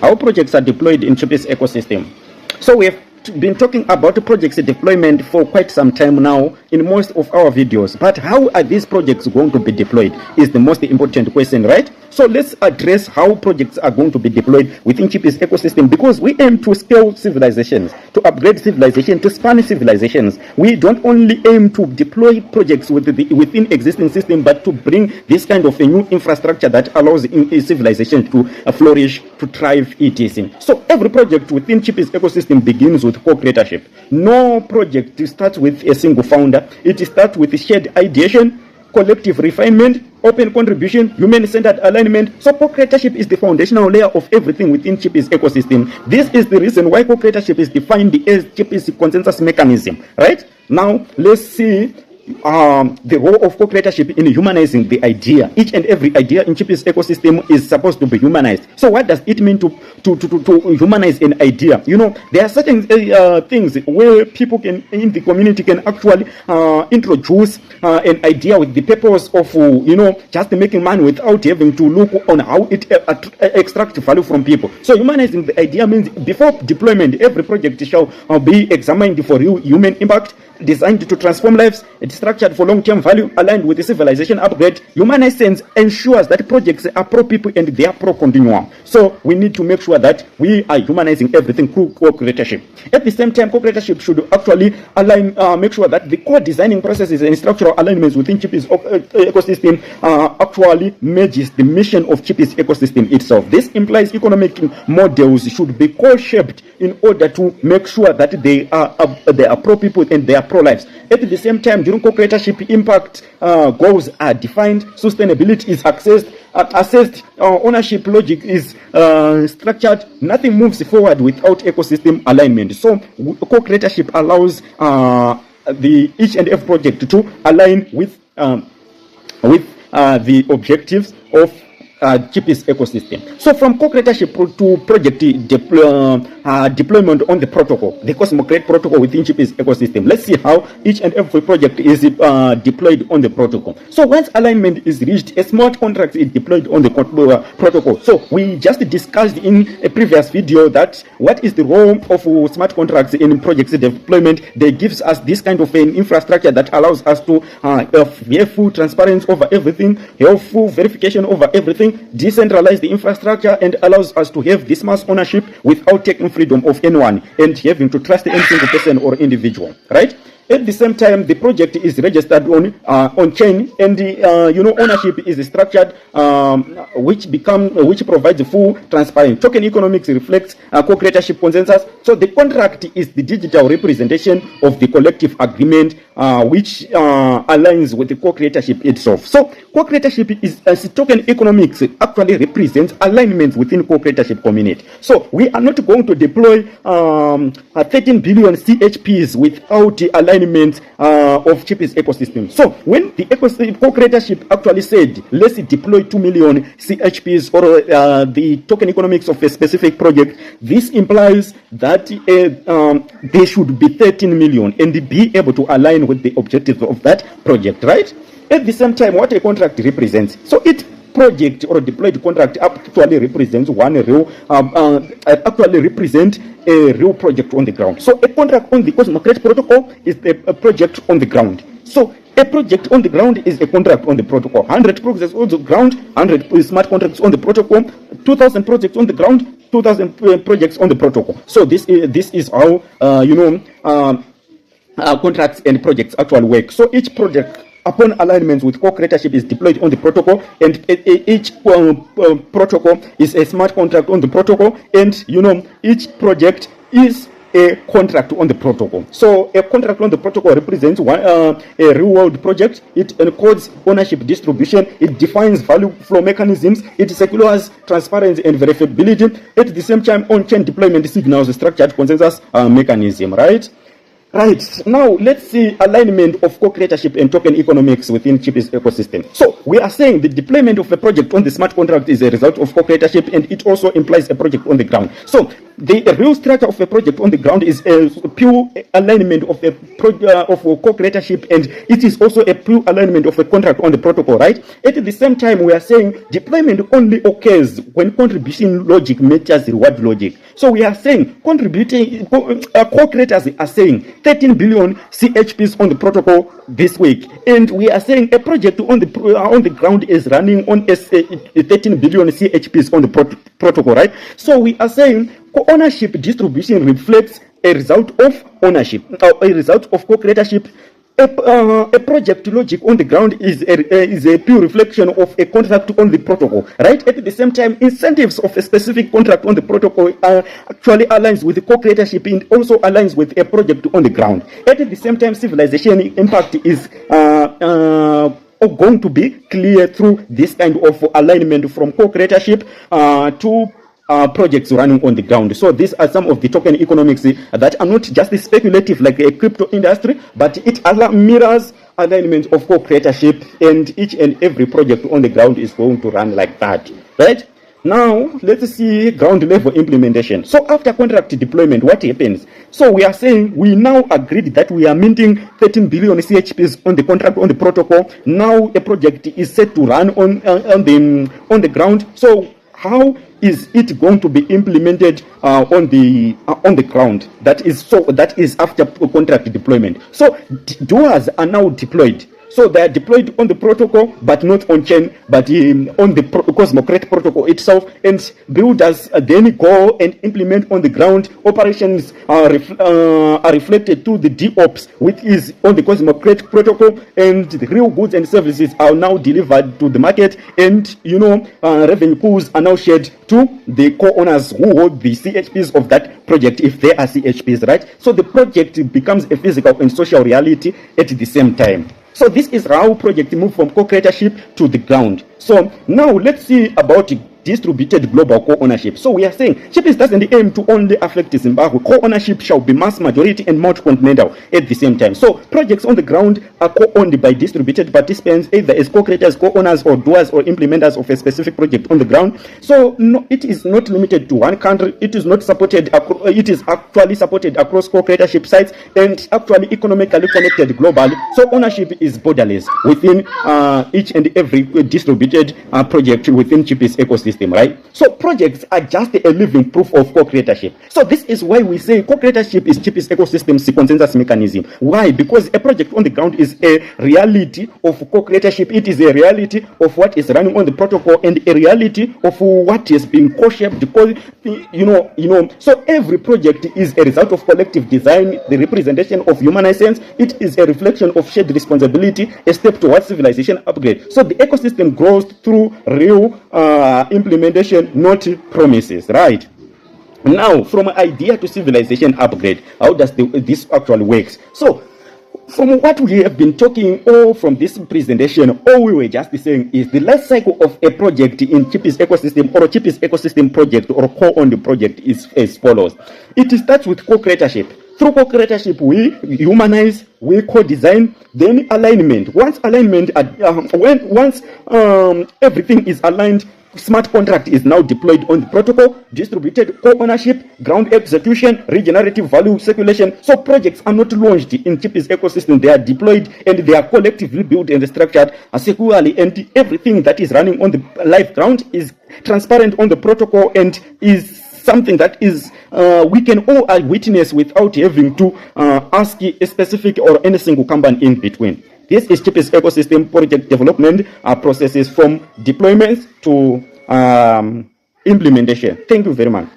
how projects are deployed in Chipies ecosystem. So we have been talking about projects deployment for quite some time now in most of our videos, but how are these projects going to be deployed is the most important question, right? So let's address how projects are going to be deployed within Chipies ecosystem, because we aim to scale civilizations, to upgrade civilization, to span civilizations. We don't only aim to deploy projects within existing system, but to bring this kind of a new infrastructure that allows a civilization to flourish, to thrive, etc. So every project within Chipies ecosystem begins with co-creatorship. No project starts with a single founder. It starts with shared ideation, collective refinement, open contribution, human-centered alignment. So co-creatorship is the foundational layer of everything within Chipies ecosystem. This is the reason why co-creatorship is defined as Chipies consensus mechanism, right? Now, let's see the role of co-creatorship in humanizing the idea. Each and every idea in Chipies ecosystem is supposed to be humanized. So what does it mean to humanize an idea? You know, there are certain things where people can, in the community, can actually introduce an idea with the purpose of, you know, just making money without having to look on how it extracts value from people. So humanizing the idea means before deployment, every project shall be examined for real human impact, designed to transform lives, structured for long-term value, aligned with the civilization upgrade. Humanization ensures that projects are pro-people and they are pro-continuum. So we need to make sure that we are humanizing everything through co-creatorship. At the same time, co-creatorship should actually align, make sure that the core designing processes and structural alignments within Chipies ecosystem actually merges the mission of Chipies ecosystem itself. This implies economic models should be co-shaped in order to make sure that they are pro-people and they are pro-lives. At the same time, during co-creatorship, impact goals are defined, sustainability is assessed, ownership logic is structured. Nothing moves forward without ecosystem alignment. So co-creatorship allows each and every project to align with the objectives of Chipies ecosystem. So from co-creatorship to project deployment on the protocol, the Cosmocrate protocol within Chipies ecosystem. Let's see how each and every project is deployed on the protocol. So once alignment is reached, a smart contract is deployed on the protocol. So we just discussed in a previous video that what is the role of smart contracts in project deployment. They gives us this kind of an infrastructure that allows us to have full transparency over everything, have full verification over everything, decentralize the infrastructure, and allows us to have this mass ownership without taking freedom of anyone and having to trust any single person or individual, right? At the same time, the project is registered on chain, and ownership is structured, which provides full transparency. Token economics reflects co-creatorship consensus. So the contract is the digital representation of the collective agreement, which aligns with the co-creatorship itself. So co-creatorship is, as token economics actually represents alignment within co-creatorship community. So we are not going to deploy 13 billion CHPs without the alignment of Chipies ecosystem. So when the co-creatorship actually said, let's deploy 2 million CHPs or the token economics of a specific project, this implies that there should be 13 million and be able to align with the objectives of that project, right? At the same time, what a contract represents. So it project or deployed contract actually represents a real project on the ground. So a contract on the Cosmocrate protocol is a project on the ground. So a project on the ground is a contract on the protocol. 100 projects on the ground, 100 smart contracts on the protocol, 2,000 projects on the ground, 2,000 projects on the protocol. So this is how contracts and projects actually work. So each project, upon alignments with co-creatorship, is deployed on the protocol, and each protocol is a smart contract on the protocol, and each project is a contract on the protocol. So a contract on the protocol represents a real-world project. It encodes ownership distribution. It defines value flow mechanisms. It secures transparency and verifiability. At the same time, on-chain deployment signals a structured consensus mechanism, right? Right, now let's see alignment of co-creatorship and token economics within Chipies ecosystem. So we are saying the deployment of a project on the smart contract is a result of co-creatorship, and it also implies a project on the ground. So the real structure of a project on the ground is a pure alignment of a co-creatorship, and it is also a pure alignment of a contract on the protocol, right? At the same time, we are saying deployment only occurs when contribution logic matches reward logic. So we are saying contributing co-creators are saying 13 billion CHPs on the protocol this week, and we are saying a project on the ground is running on 13 billion CHPs on the protocol, right? So we are saying ownership distribution reflects a result of ownership, a result of co-creatorship. A project logic on the ground is a pure reflection of a contract on the protocol, right? At the same time, incentives of a specific contract on the protocol actually aligns with the co-creatorship and also aligns with a project on the ground. At the same time, civilization impact is going to be clear through this kind of alignment from co-creatorship to projects running on the ground. So these are some of the token economics that are not just speculative like a crypto industry, but it mirrors alignment of co-creatorship, and each and every project on the ground is going to run like that, right? Now, let's see ground level implementation. So after contract deployment, what happens? So we are saying we now agreed that we are minting 13 billion CHPs on the contract on the protocol. Now a project is set to run on the ground. So how is it going to be implemented on the ground? That is after contract deployment. So doers are now deployed. So they are deployed on the protocol, but not on chain, but on the Cosmocrate protocol itself. And builders then go and implement on the ground. Operations are reflected to the DOps, which is on the Cosmocrate protocol, and the real goods and services are now delivered to the market. And revenue pools are now shared to the co-owners who hold the CHPs of that project, if they are CHPs, right? So the project becomes a physical and social reality at the same time. So this is how project move from co-creatorship to the ground. So now let's see about distributed global co-ownership. So we are saying Chipies doesn't aim to only affect Zimbabwe. Co-ownership shall be mass majority and multi-continental at the same time. So projects on the ground are co-owned by distributed participants, either as co-creators, co-owners, or doers or implementers of a specific project on the ground. So no, it is not limited to one country. It is not supported. It is actually supported across co-creatorship sites and actually economically connected globally. So ownership is borderless within each and every distributed project within Chipies ecosystem. Right? So projects are just a living proof of co-creatorship. So this is why we say co-creatorship is Chipies ecosystem's consensus mechanism. Why? Because a project on the ground is a reality of co-creatorship. It is a reality of what is running on the protocol and a reality of what is being co-shaped. Because so every project is a result of collective design, the representation of human essence. It is a reflection of shared responsibility, a step towards civilization upgrade. So the ecosystem grows through real implementation, not promises, right? Now, from idea to civilization upgrade, how does this actually works? So, from what we have been talking, or from this presentation, all we were just saying is the life cycle of a project in Chipies ecosystem or a Chipies ecosystem project or co-owned project is as follows. It starts with co-creatorship. Through co-creatorship, we humanize, we co-design, then alignment. Once alignment, once everything is aligned, smart contract is now deployed on the protocol, distributed co-ownership, ground execution, regenerative value circulation. So projects are not launched in Chipies ecosystem. They are deployed and they are collectively built and structured securely, and everything that is running on the live ground is transparent on the protocol and is something that is we can all witness without having to ask a specific or any single company in between. This is Chipies ecosystem project development processes from deployments to implementation. Thank you very much.